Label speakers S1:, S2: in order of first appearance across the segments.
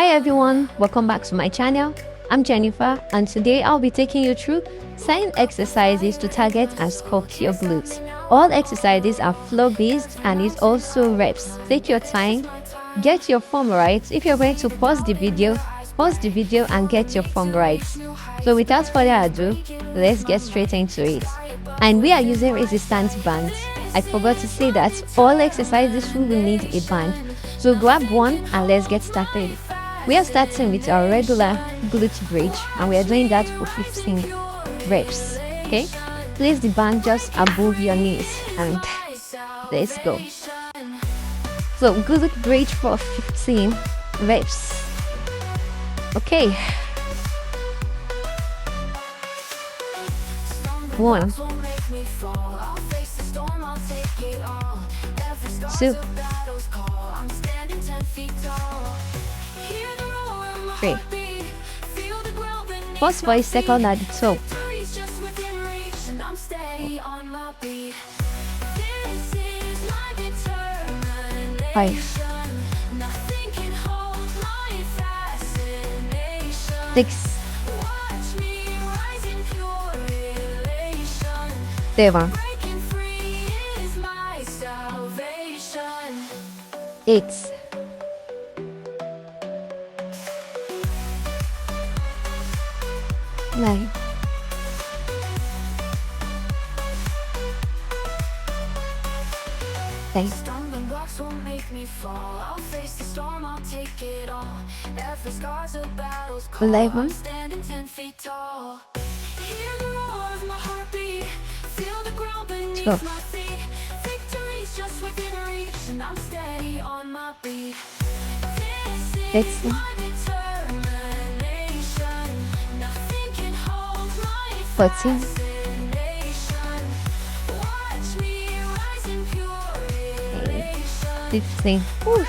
S1: Hi everyone, welcome back to my channel. I'm Jennifer and today I'll be taking you through 10 exercises to target and sculpt your glutes. All exercises are flow based and is also reps. Take your time, get your form right. If you're going to pause the video and get your form right. So without further ado, let's get straight into it. And we are using resistance bands. I forgot to say that all exercises will need a band. So grab one and let's get started. We are starting with our regular glute bridge and we are doing that for 15 reps. Okay? Place the band just above your knees and let's go. So glute bridge for 15 reps. Okay. 1, 2, 3. Pause for a second at the top. 5, 6, 7, 8, 9, 10, 11, 12, 13, 14, 15. Whew.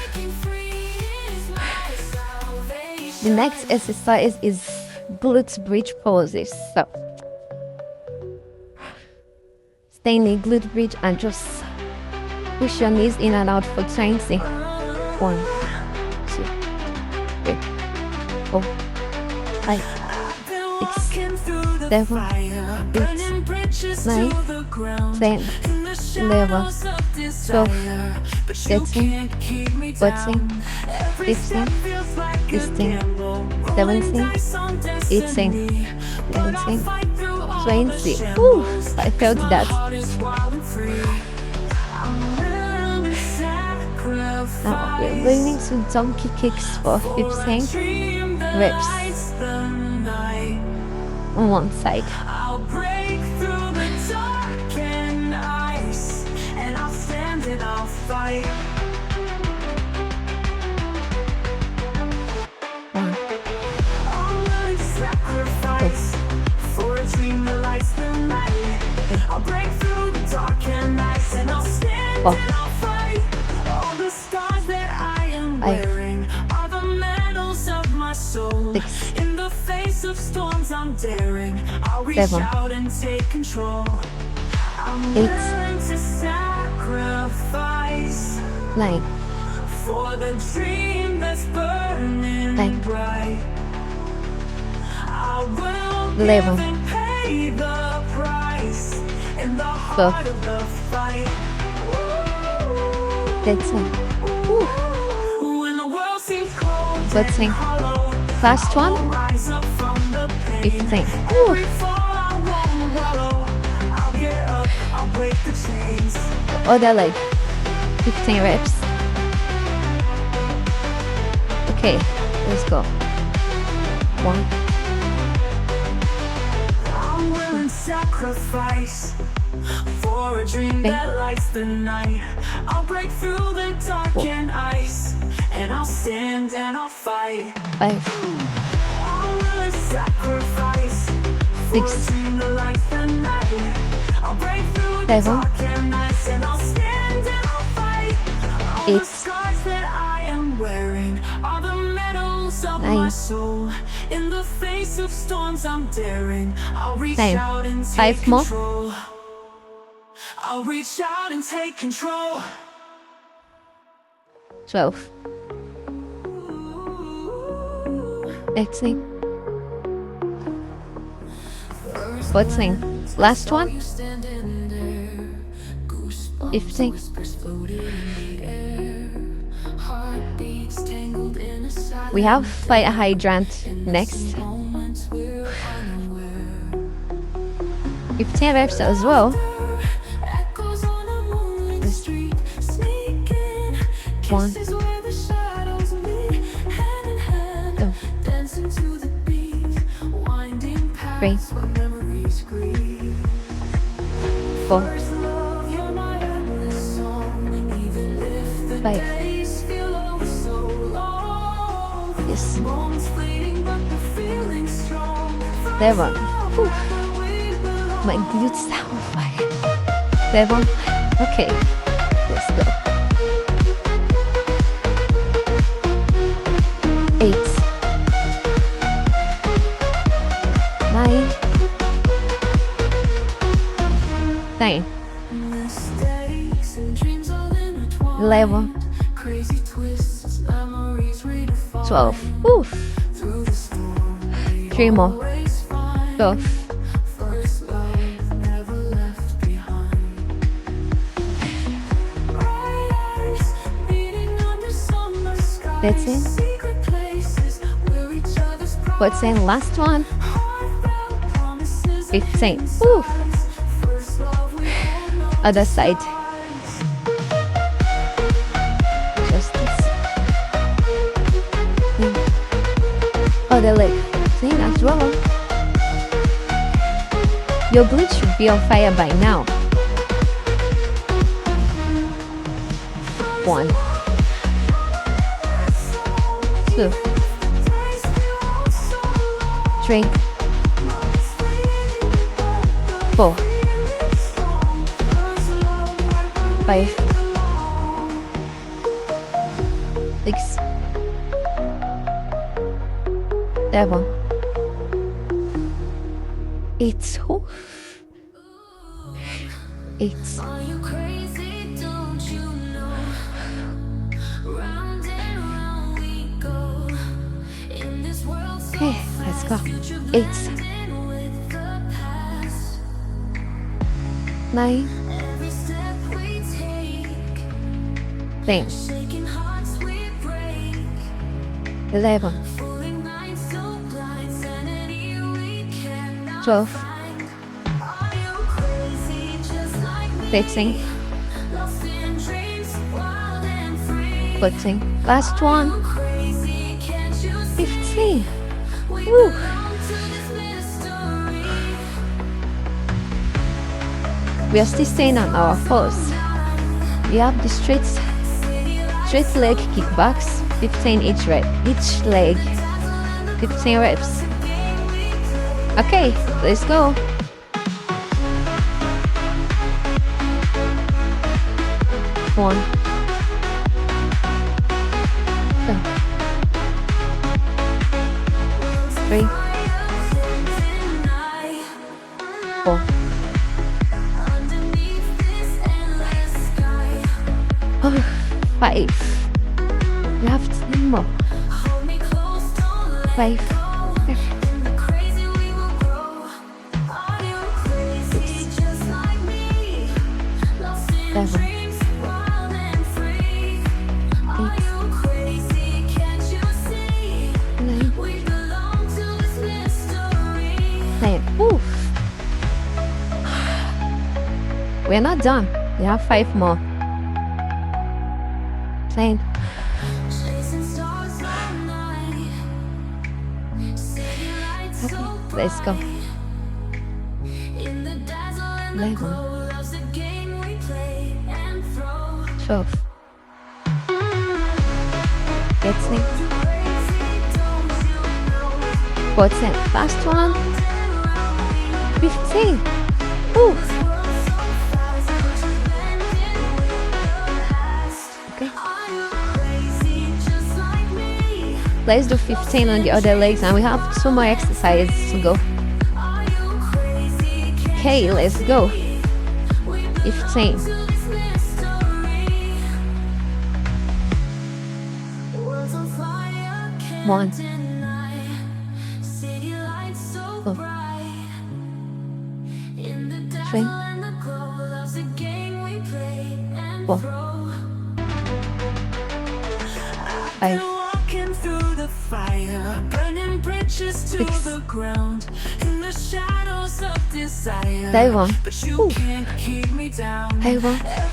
S1: The next exercise is glute bridge poses. So stay in a glute bridge and just push your knees in and out for 20. 1, 2, 3, 4, 5, 6, 7, 8, 9, 10, 11, 12, 13, 14, 15, 16, 17, 18, 19, 20. Woo! I felt that. Now we're going into donkey kicks for 15 reps on one side. I'll break through the dark and ice, and I'll stand and I'll fight. 1, I'll really sacrifice for a dream that lights the night. I'll break through the dark and ice, and I'll stand and I'll fight. All the scars that I am wearing are the medals of my soul. 6, in the face of storms I'm daring, I'll reach 7, out and take control. I'm 8, willing to sacrifice 9, for the dream that's burning 10, bright. I will 11, give and pay the price in the heart of the fight. 13, when the world seems cold, 14, last one, 15. Other leg, 15 reps. Okay, let's go. 1, I'm willing to sacrifice for a dream that lights the night. I'll break through the dark and ice, and I'll stand and I'll fight. 5, 6, 7, 8, 9, 10. 5 more. I'll reach out and take control. 12, 18. 14. Last one. 15. We have fire hydrant next. 15 reps as well. One. Two. 3. 4. 5. Yes. 7. Whew. My glutes are on fire. 7. Okay. Let's go. 8. 9. 10. 11. 12. Oof. 3 more. 12. 13. 14. Last one. 15. Oof. Other side. Just this. Other leg. Same as well. Your glutes should be on fire by now. 1. 2. 3. 4. 5. 6. 7. 8. 8. Okay, let's go. 8. 9. 10. 11. 12. 13. 14. Last one. 15. Woo. We are still staying on our pose. We have the straight leg kickbacks, 15 each leg, 15 reps. Okay, let's go. 1. 2. 3. 4. 5. We have 10 more. 5. 6. 7. 8. 9. Oof. We're not done. We have 5 more. 10. Okay, let's go. 11. 12. 13. 14. Last one. 15. Ooh. Okay. Let's do 15 on the other legs, and we have 2 more exercises to go. Okay, let's go. 15. 1. 4, 3, 4, 5, 6, 7,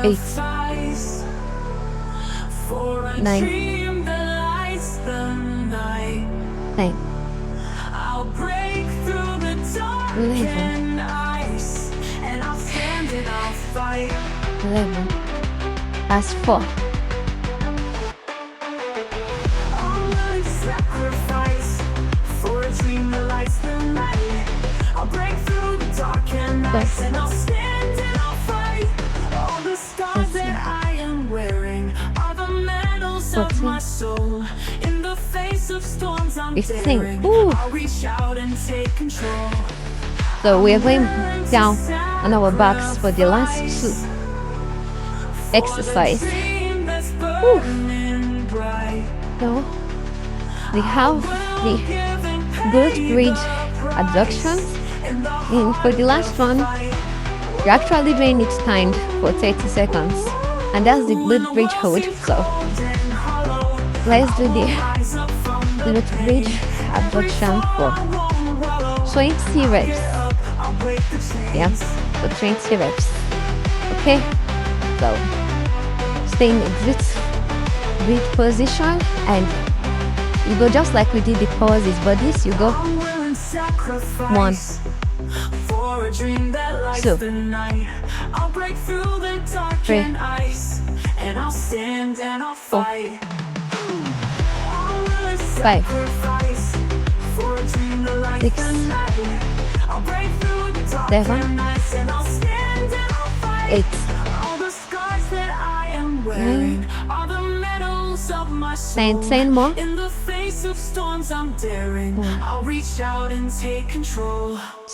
S1: 8, 9, 10, 11, last 4, 15. Ooh. So we are going down on our backs for the last 2 exercise. Ooh. So we have the glute bridge abductions, and for the last one you're actually doing it timed for 30 seconds, and that's the glute bridge hold. So let's do the glute bridge abduction for 20 reps. Yeah, for 20 reps. Okay, so stay in the glute bridge position, and you go just like we did the pauses, but this you go 1, 2, 3, 4, 5, 6, 7, 8, 9, 10 more. 1,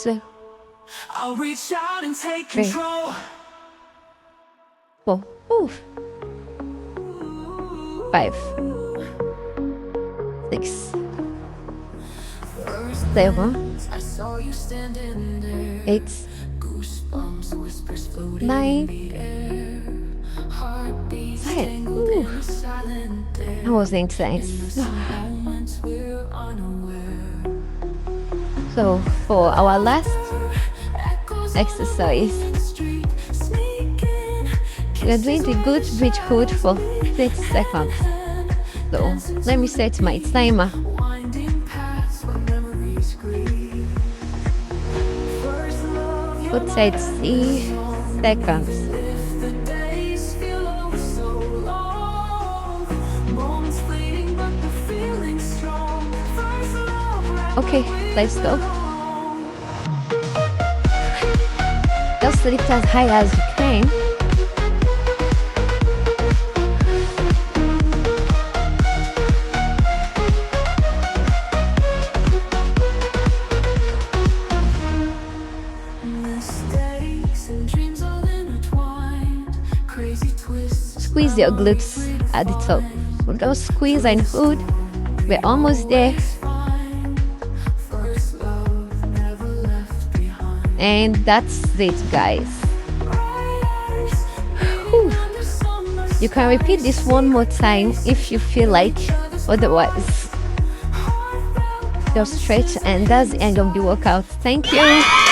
S1: 2, 3, 4, 5, 6, 7, 8, 9, 10. That was intense. So for our last exercise, we are doing the glute bridge hold for 6 seconds. So let me set my timer. For 30 seconds. Okay, let's go. Just lift as high as you can. Squeeze your glutes at the top. We'll just squeeze and hold. We're almost there. And that's it, guys. Whew. You can repeat this one more time if you feel like. Otherwise, just stretch, and that's the end of the workout. Thank you.